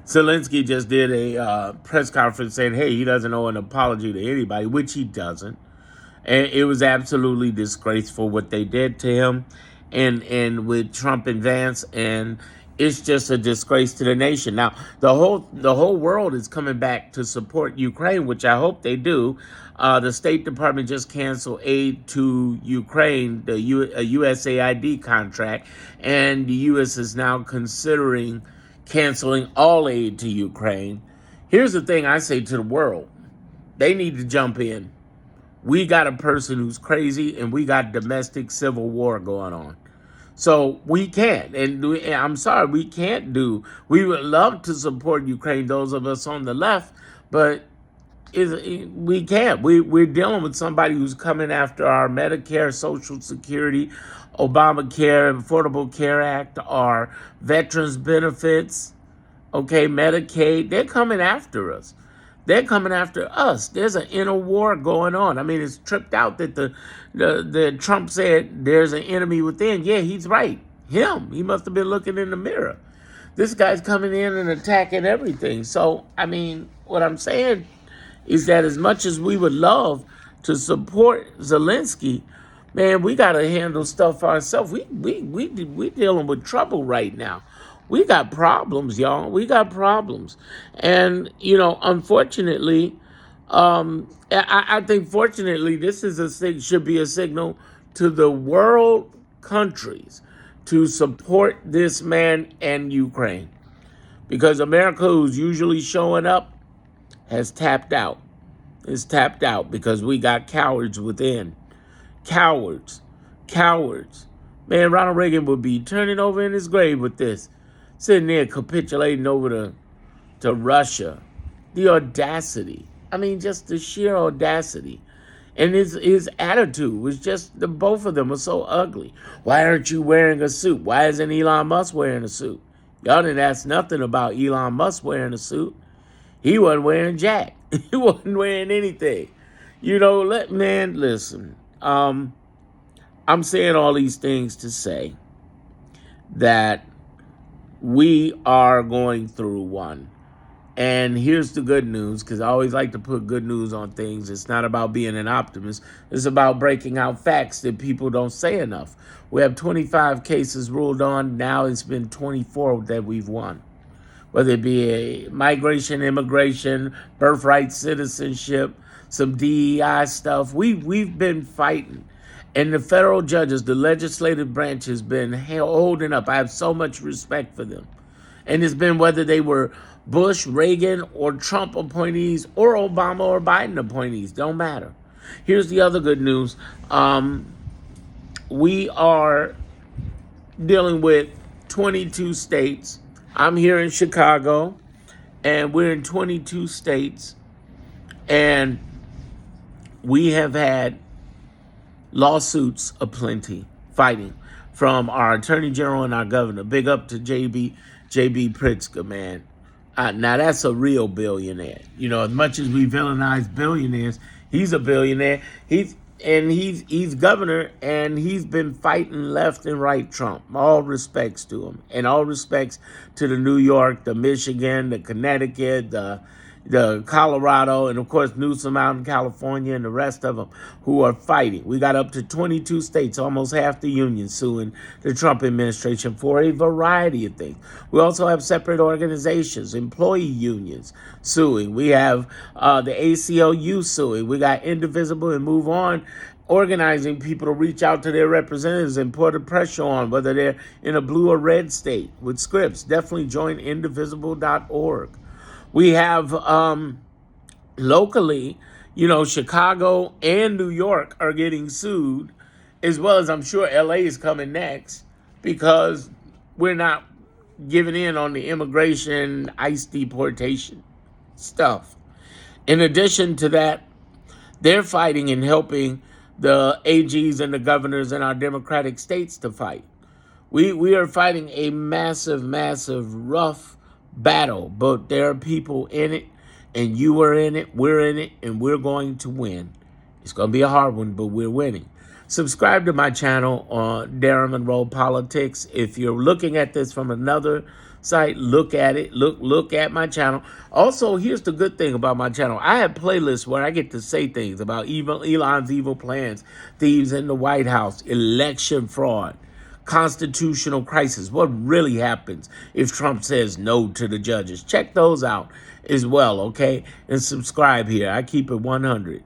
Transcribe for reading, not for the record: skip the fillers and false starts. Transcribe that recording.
Zelensky just did a press conference saying, hey, he doesn't owe an apology to anybody, which he doesn't. And it was absolutely disgraceful what they did to him and with Trump and Vance, and it's just a disgrace to the nation. Now, the whole world is coming back to support Ukraine, which I hope they do. The State Department just canceled aid to Ukraine, a USAID contract, and the U.S. is now considering canceling all aid to Ukraine. Here's the thing I say to the world. They need to jump in. We got a person who's crazy, and we got domestic civil war going on. So we can't, and I'm sorry, we can't do. We would love to support Ukraine, those of us on the left, but we can't. We're dealing with somebody who's coming after our Medicare, Social Security, Obamacare, Affordable Care Act, our veterans benefits, okay, Medicaid. They're coming after us. They're coming after us. There's an inner war going on. I mean, it's tripped out that the Trump said there's an enemy within. Yeah, he's right. Him. He must have been looking in the mirror. This guy's coming in and attacking everything. So, I mean, what I'm saying is that as much as we would love to support Zelensky, man, we got to handle stuff ourselves. We dealing with trouble right now. We got problems, y'all. We got problems. And, unfortunately, I think fortunately, this is should be a signal to the world countries to support this man and Ukraine. Because America, who's usually showing up, has tapped out. Is tapped out because we got cowards within. Cowards. Cowards. Man, Ronald Reagan would be turning over in his grave with this. Sitting there capitulating over to Russia. The audacity. I mean, just the sheer audacity. And his attitude was just, the both of them were so ugly. Why aren't you wearing a suit? Why isn't Elon Musk wearing a suit? Y'all didn't ask nothing about Elon Musk wearing a suit. He wasn't wearing jack. He wasn't wearing anything. Listen. I'm saying all these things to say that we are going through one. And here's the good news, because I always like to put good news on things. It's not about being an optimist. It's about breaking out facts that people don't say enough. We have 25 cases ruled on. Now it's been 24 that we've won. Whether it be a migration, immigration, birthright citizenship, some DEI stuff. We've been fighting. And the federal judges, the legislative branch has been holding up. I have so much respect for them. And it's been whether they were Bush, Reagan, or Trump appointees, or Obama or Biden appointees. Don't matter. Here's the other good news. We are dealing with 22 states. I'm here in Chicago, and we're in 22 states, and we have had lawsuits aplenty, fighting from our attorney general and our governor. Big up to JB Pritzker, man. Now that's a real billionaire. As much as we villainize billionaires, he's a billionaire. He's governor, and he's been fighting left and right Trump. All respects to him, and all respects to the New York, the Michigan, the Connecticut, the Colorado, and of course Newsom out in California, and the rest of them who are fighting. We got up to 22 states, almost half the union, suing the Trump administration for a variety of things. We also have separate organizations, employee unions suing. We have the ACLU suing. We got Indivisible and Move On organizing people to reach out to their representatives and put the pressure on, whether they're in a blue or red state with scripts. Definitely join indivisible.org. We have locally, Chicago and New York are getting sued, as well as I'm sure LA is coming next, because we're not giving in on the immigration, ICE deportation stuff. In addition to that, they're fighting and helping the AGs and the governors in our democratic states to fight. We are fighting a massive, massive, rough battle, but there are people in it, and you are in it, we're in it, and we're going to win. It's going to be a hard one, but we're winning. Subscribe to my channel on Darren Monroe Politics. If you're looking at this from another site, look at it. Look at my channel. Also, here's the good thing about my channel. I have playlists where I get to say things about Elon's evil plans, thieves in the White House, election fraud, constitutional crisis, what really happens if Trump says no to the judges. Check those out as well, okay? And subscribe here. I keep it 100.